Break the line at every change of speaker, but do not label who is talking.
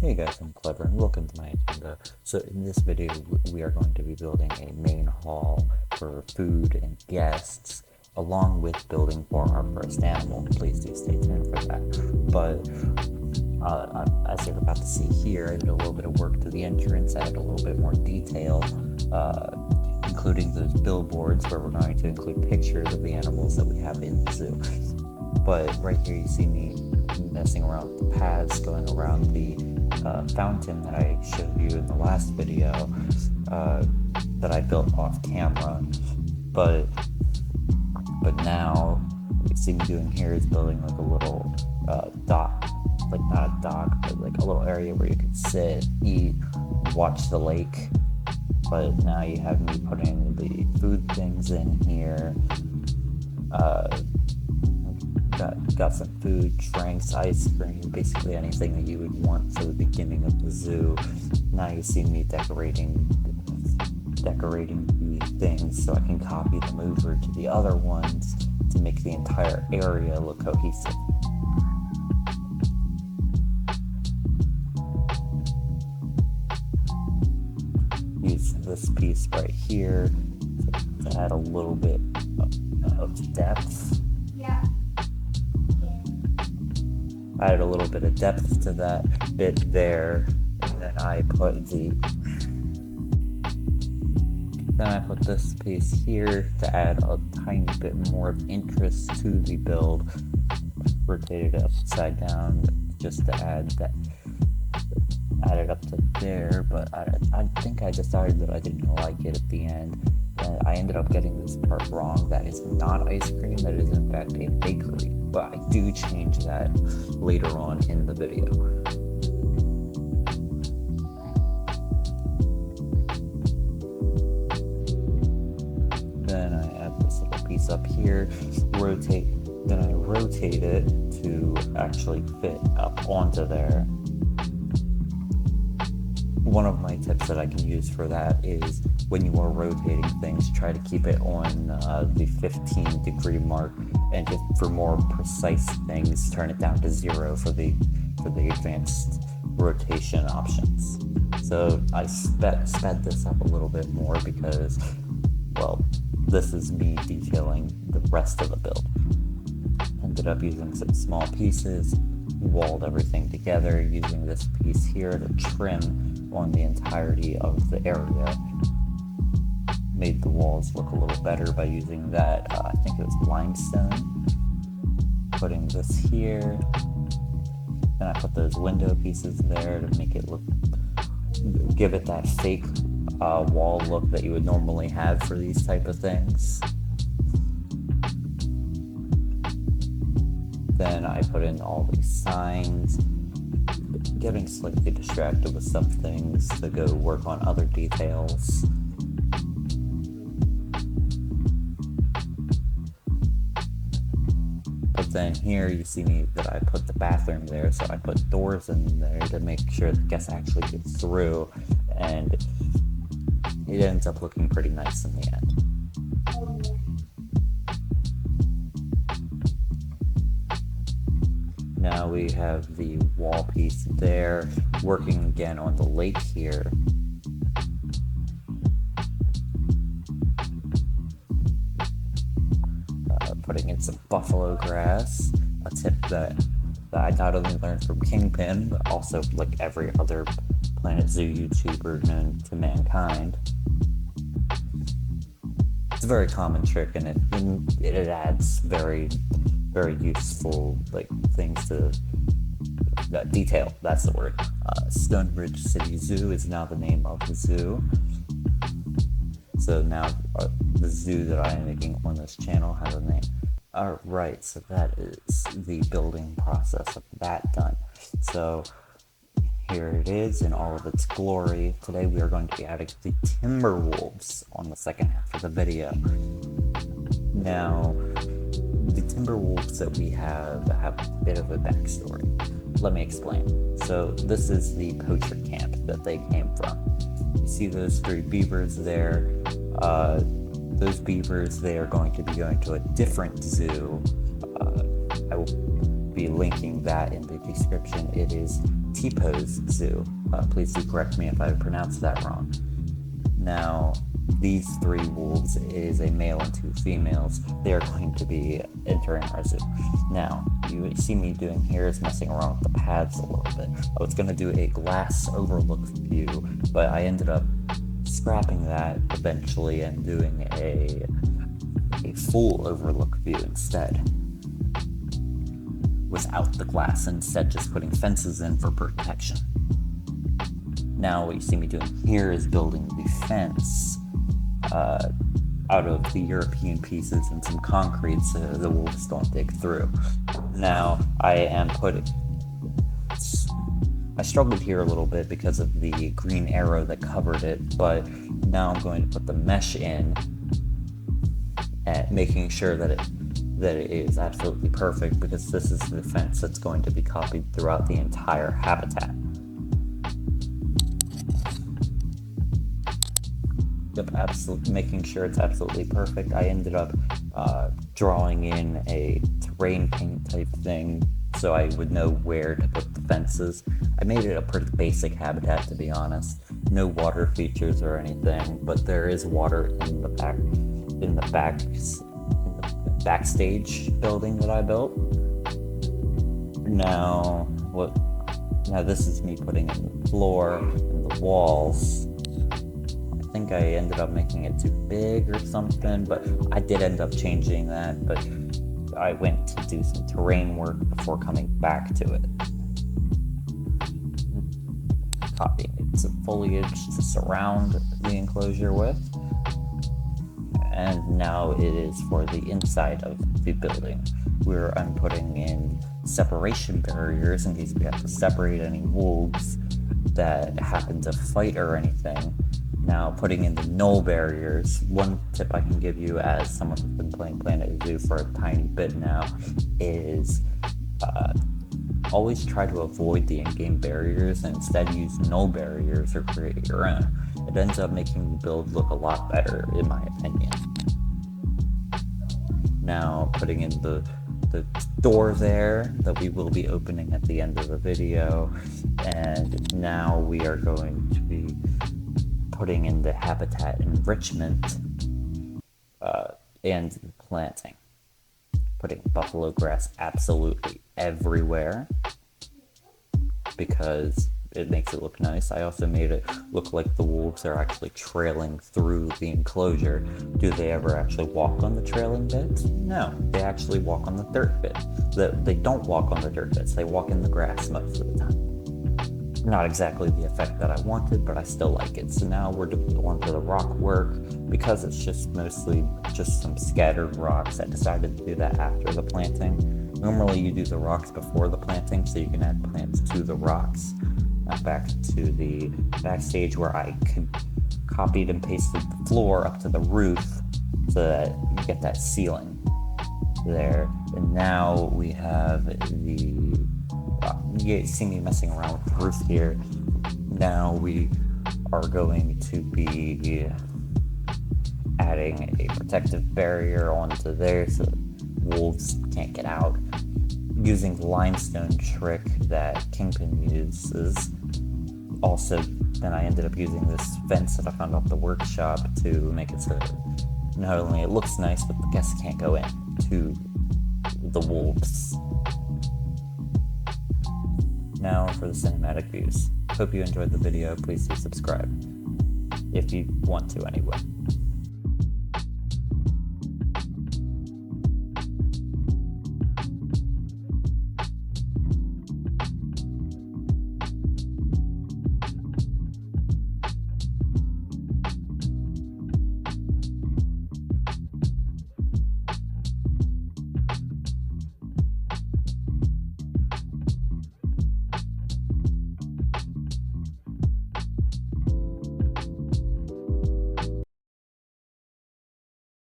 Hey guys, I'm Clever and welcome to my agenda. So in this video, we are going to be building a main hall for food and guests, along with building for our first animal. Please do stay tuned for that. But as you're about to see here, I did a little bit of work to the entrance, added a little bit more detail, including those billboards where we're going to include pictures of the animals that we have in the zoo. But right here you see me messing around with the paths, going around the fountain that I showed you in the last video that I built off camera. But now what you see me doing here is building like a little dock, like not a dock, but like a little area where you can sit, eat, watch the lake. But now you have me putting the food things in here. Got some food, drinks, ice cream, basically anything that you would want for the beginning of the zoo. Now you see me decorating the things so I can copy them over to the other ones to make the entire area look cohesive. Use this piece right here to add a little bit of depth.
Yeah.
Added a little bit of depth to that bit there, and then I put this piece here to add a tiny bit more of interest to the build. Rotated it upside down just to add it up to there, but I think I decided that I didn't like it at the end. I ended up getting this part wrong. That is not ice cream, that is in fact a bakery, but I do change that later on in the video. Then I add this little piece up here, then I rotate it to actually fit up onto there. One of my tips that I can use for that is when you are rotating things, try to keep it on the 15-degree mark, and just for more precise things, turn it down to 0 for the advanced rotation options. So I sped this up a little bit more because, well, this is me detailing the rest of the build. Ended up using some small pieces, walled everything together using this piece here to trim on the entirety of the area. Made the walls look a little better by using that, I think it was limestone. Putting this here, and I put those window pieces there to make it give it that fake wall look that you would normally have for these type of things. Then I put in all these signs, getting slightly distracted with some things to go work on other details. But then here you see me that I put the bathroom there, so I put doors in there to make sure the guests actually get through, and it ends up looking pretty nice in the end. Now we have the wall piece there, working again on the lake here. Putting in some buffalo grass, a tip that I not only learned from Kingpin, but also like every other Planet Zoo YouTuber known to mankind. It's a very common trick, and it adds very, very useful things to detail. That's the word. Stonebridge City Zoo is now the name of the zoo. So now the zoo that I am making on this channel has a name. Alright, so that is the building process of that done. So here it is in all of its glory. Today we are going to be adding the timber wolves on the second half of the video. Now, the timber wolves that we have a bit of a backstory. Let me explain. So this is the poacher camp that they came from. You see those 3 beavers there. Those beavers, they are going to be going to a different zoo. I will be linking that in the description, it is Tepoh's zoo. Please do correct me if I pronounced that wrong. Now, these 3 wolves is a male and 2 females. They are going to be entering our zoo. Now, you see me doing here is messing around with the paths a little bit. I was going to do a glass overlook view, but I ended up scrapping that eventually and doing a full overlook view instead. Without the glass, instead just putting fences in for protection. Now what you see me doing here is building the fence out of the European pieces and some concrete so the wolves don't dig through. Now I struggled here a little bit because of the green arrow that covered it, but now I'm going to put the mesh in and making sure that it is absolutely perfect, because this is the fence that's going to be copied throughout the entire habitat. Yep, making sure it's absolutely perfect. I ended up drawing in a terrain paint type thing so I would know where to put the fences. I made it a pretty basic habitat, to be honest. No water features or anything, but there is water in the backstage building that I built. Now this is me putting in the floor and the walls. I think I ended up making it too big or something, but I did end up changing that, but I went to do some terrain work before coming back to it. Copying some foliage to surround the enclosure with. And now it is for the inside of the building, where I'm putting in separation barriers in case we have to separate any wolves that happen to fight or anything. Now, putting in the null barriers, one tip I can give you as someone who's been playing Planet Zoo for a tiny bit now is always try to avoid the in-game barriers and instead use null barriers or create your own. It ends up making the build look a lot better, in my opinion. Now, putting in the door there that we will be opening at the end of the video, and now we are going to be putting in the habitat enrichment and planting. Putting buffalo grass absolutely everywhere because it makes it look nice. I also made it look like the wolves are actually trailing through the enclosure. Do they ever actually walk on the trailing bits? No, they actually walk on the dirt bit. They don't walk on the dirt bits, they walk in the grass most of the time. Not exactly the effect that I wanted, but I still like it. So now we're on to the rock work. Because it's just mostly just some scattered rocks, I decided to do that after the planting. Normally you do the rocks before the planting so you can add plants to the rocks. Now back to the backstage where I copied and pasted the floor up to the roof so that you get that ceiling there. And now we have you see me messing around with the roof here. Now we are going to be adding a protective barrier onto there so wolves can't get out. Using the limestone trick that Kingpin uses. Also, then I ended up using this fence that I found off the workshop to make it so not only it looks nice, but the guests can't go in to the wolves. Now for the cinematic views. Hope you enjoyed the video. Please do subscribe. If you want to, anyway.